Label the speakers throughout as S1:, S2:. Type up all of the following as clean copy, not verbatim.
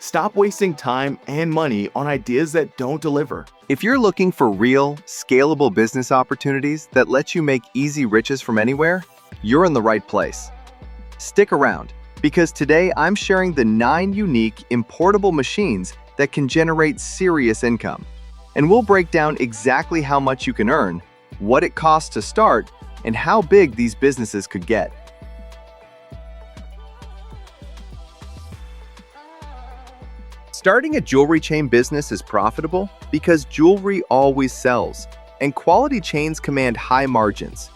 S1: Stop wasting time and money on ideas that don't deliver.
S2: If you're looking for real, scalable business opportunities that let you make easy riches from anywhere, you're in the right place. Stick around, because today I'm sharing the 9 unique, importable machines that can generate serious income. And we'll break down exactly how much you can earn, what it costs to start, and how big these businesses could get. Starting a jewelry chain business is profitable because jewelry always sells, and quality chains command high margins.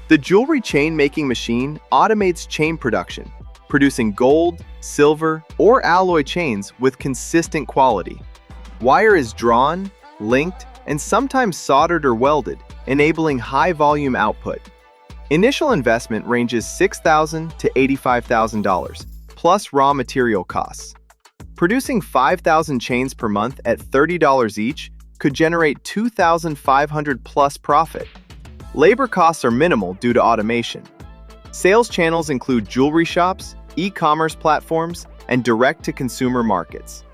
S2: The jewelry chain making machine automates chain production, producing gold, silver, or alloy chains with consistent quality. Wire is drawn, linked, and sometimes soldered or welded, enabling high-volume output. Initial investment ranges $6,000 to $85,000, plus raw material costs. Producing 5,000 chains per month at $30 each could generate $2,500 plus profit. Labor costs are minimal due to automation. Sales channels include jewelry shops, e-commerce platforms, and direct-to-consumer markets.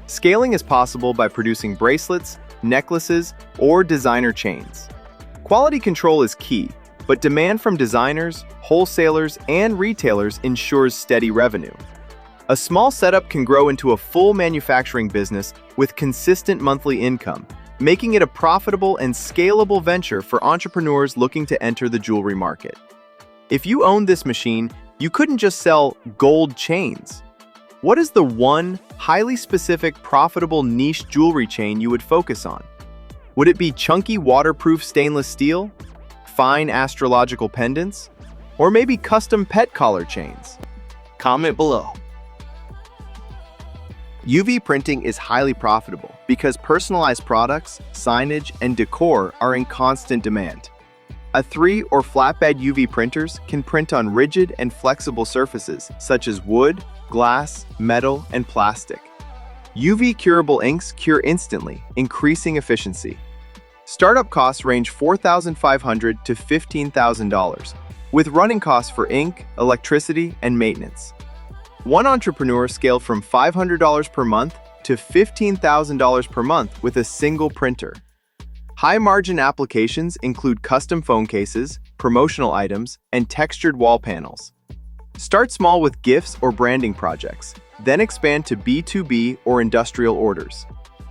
S2: Scaling is possible by producing bracelets, necklaces, or designer chains. Quality control is key, but demand from designers, wholesalers, and retailers ensures steady revenue. A small setup can grow into a full manufacturing business with consistent monthly income, making it a profitable and scalable venture for entrepreneurs looking to enter the jewelry market. If you owned this machine, you couldn't just sell gold chains. What is the one highly specific, profitable niche jewelry chain you would focus on? Would it be chunky waterproof stainless steel, fine astrological pendants, or maybe custom pet collar chains?
S1: Comment below.
S2: UV printing is highly profitable because personalized products, signage, and decor are in constant demand. A 3- or flatbed UV printers can print on rigid and flexible surfaces such as wood, glass, metal, and plastic. UV curable inks cure instantly, increasing efficiency. Startup costs range $4,500 to $15,000, with running costs for ink, electricity, and maintenance. One entrepreneur scaled from $500 per month to $15,000 per month with a single printer. High-margin applications include custom phone cases, promotional items, and textured wall panels. Start small with gifts or branding projects, then expand to B2B or industrial orders.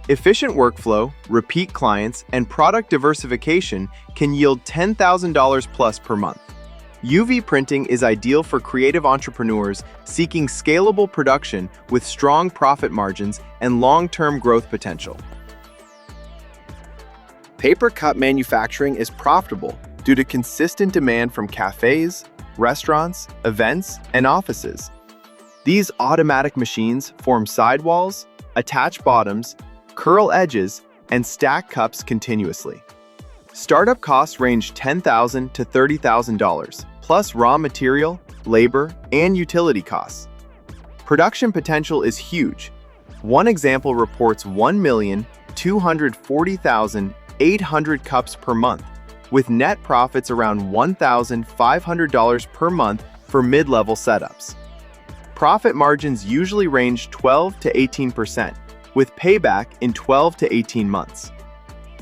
S2: Efficient workflow, repeat clients, and product diversification can yield $10,000 plus per month. UV printing is ideal for creative entrepreneurs seeking scalable production with strong profit margins and long-term growth potential. Paper cup manufacturing is profitable due to consistent demand from cafes, restaurants, events, and offices. These automatic machines form sidewalls, attach bottoms, curl edges, and stack cups continuously. Startup costs range $10,000 to $30,000, plus raw material, labor, and utility costs. Production potential is huge. One example reports 1,240,800 cups per month, with net profits around $1,500 per month for mid-level setups. Profit margins usually range 12 to 18%, with payback in 12 to 18 months.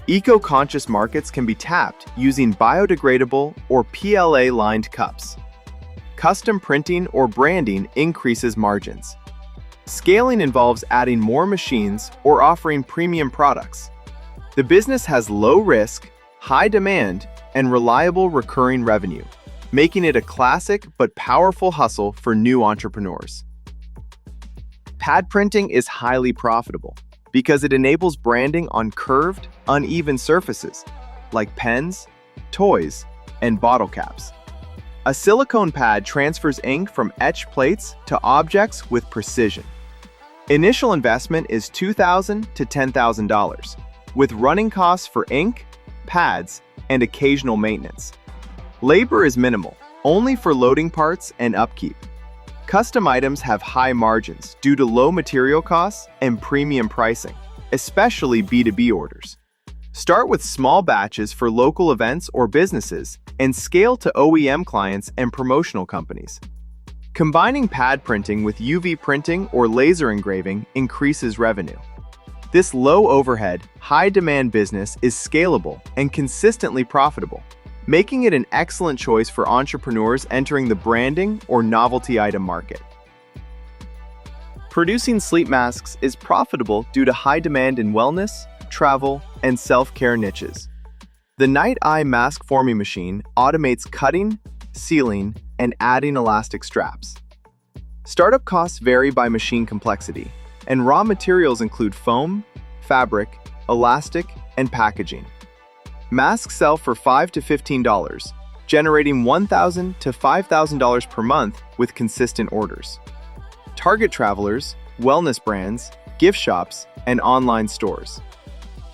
S2: Eco-conscious markets can be tapped using biodegradable or PLA-lined cups. Custom printing or branding increases margins. Scaling involves adding more machines or offering premium products. The business has low risk, high demand, and reliable recurring revenue, making it a classic but powerful hustle for new entrepreneurs. Pad printing is highly profitable because it enables branding on curved, uneven surfaces, like pens, toys, and bottle caps. A silicone pad transfers ink from etched plates to objects with precision. Initial investment is $2,000 to $10,000, with running costs for ink, pads, and occasional maintenance. Labor is minimal, only for loading parts and upkeep. Custom items have high margins due to low material costs and premium pricing, especially B2B orders. Start with small batches for local events or businesses and scale to OEM clients and promotional companies. Combining pad printing with UV printing or laser engraving increases revenue. This low-overhead, high-demand business is scalable and consistently profitable, making it an excellent choice for entrepreneurs entering the branding or novelty item market. Producing sleep masks is profitable due to high demand in wellness, travel, and self-care niches. The Night Eye Mask Forming Machine automates cutting, sealing, and adding elastic straps. Startup costs vary by machine complexity, and raw materials include foam, fabric, elastic, and packaging. Masks sell for $5 to $15, generating $1,000 to $5,000 per month with consistent orders. Target travelers, wellness brands, gift shops, and online stores.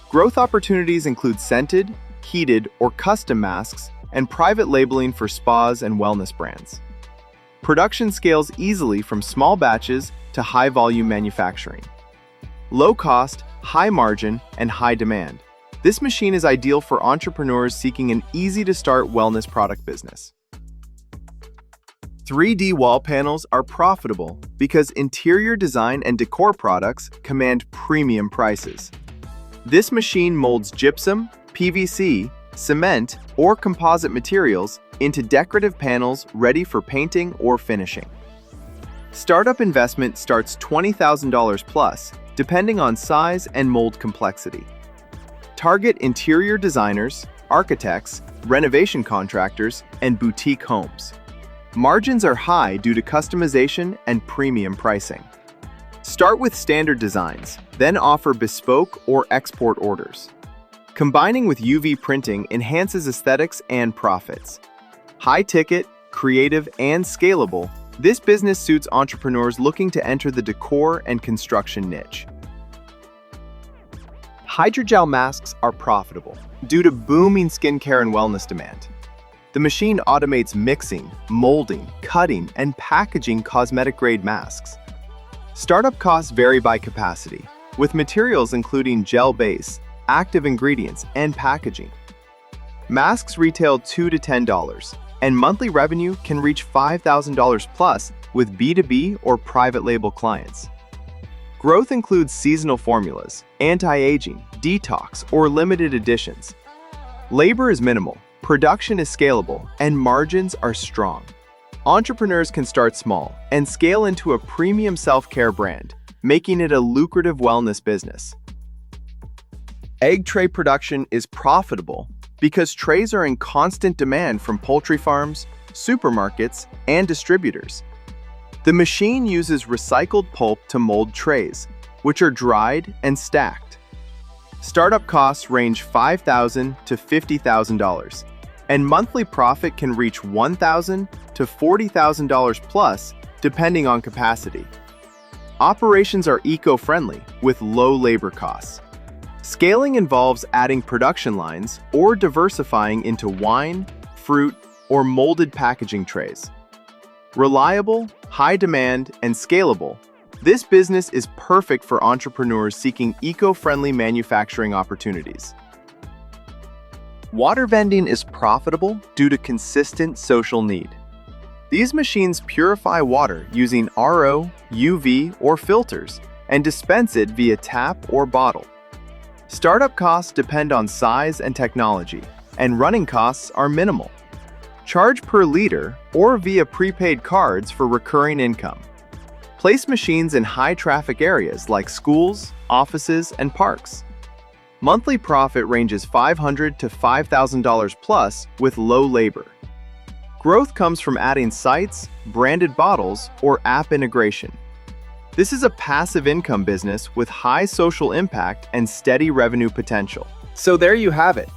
S2: Growth opportunities include scented, heated, or custom masks and private labeling for spas and wellness brands. Production scales easily from small batches to high-volume manufacturing. Low cost, high margin, and high demand. This machine is ideal for entrepreneurs seeking an easy-to-start wellness product business. 3D wall panels are profitable because interior design and decor products command premium prices. This machine molds gypsum, PVC, cement, or composite materials into decorative panels ready for painting or finishing. Startup investment starts $20,000 plus, depending on size and mold complexity. Target interior designers, architects, renovation contractors, and boutique homes. Margins are high due to customization and premium pricing. Start with standard designs, then offer bespoke or export orders. Combining with UV printing enhances aesthetics and profits. High-ticket, creative, and scalable, this business suits entrepreneurs looking to enter the decor and construction niche. Hydrogel masks are profitable due to booming skincare and wellness demand. The machine automates mixing, molding, cutting, and packaging cosmetic-grade masks. Startup costs vary by capacity, with materials including gel base, active ingredients, and packaging. Masks retail $2 to $10, and monthly revenue can reach $5,000 plus with B2B or private label clients. Growth includes seasonal formulas, anti-aging, detox, or limited editions. Labor is minimal, production is scalable, and margins are strong. Entrepreneurs can start small and scale into a premium self-care brand, making it a lucrative wellness business. Egg tray production is profitable because trays are in constant demand from poultry farms, supermarkets, and distributors. The machine uses recycled pulp to mold trays, which are dried and stacked. Startup costs range $5,000 to $50,000, and monthly profit can reach $1,000 to $40,000 plus, depending on capacity. Operations are eco-friendly with low labor costs. Scaling involves adding production lines or diversifying into wine, fruit, or molded packaging trays. Reliable, high demand, and scalable, this business is perfect for entrepreneurs seeking eco-friendly manufacturing opportunities. Water vending is profitable due to consistent social need. These machines purify water using RO, UV, or filters and dispense it via tap or bottle. Startup costs depend on size and technology, and running costs are minimal. Charge per liter or via prepaid cards for recurring income. Place machines in high-traffic areas like schools, offices, and parks. Monthly profit ranges $500 to $5,000 plus with low labor. Growth comes from adding sites, branded bottles, or app integration. This is a passive income business with high social impact and steady revenue potential. So there you have it,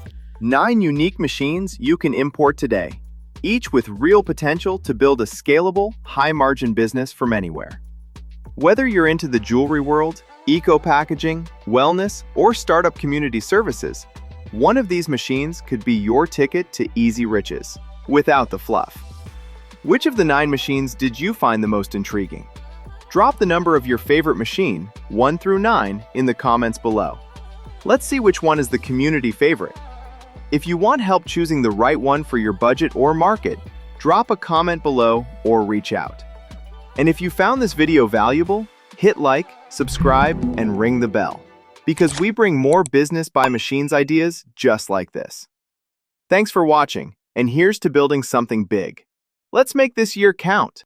S2: 9 unique machines you can import today, each with real potential to build a scalable, high-margin business from anywhere. Whether you're into the jewelry world, eco-packaging, wellness, or startup community services, one of these machines could be your ticket to easy riches, without the fluff. Which of the 9 machines did you find the most intriguing? Drop the number of your favorite machine, 1 through 9, in the comments below. Let's see which one is the community favorite. If you want help choosing the right one for your budget or market, drop a comment below or reach out. And if you found this video valuable, hit like, subscribe, and ring the bell, because we bring more business by machines ideas just like this. Thanks for watching, and here's to building something big. Let's make this year count.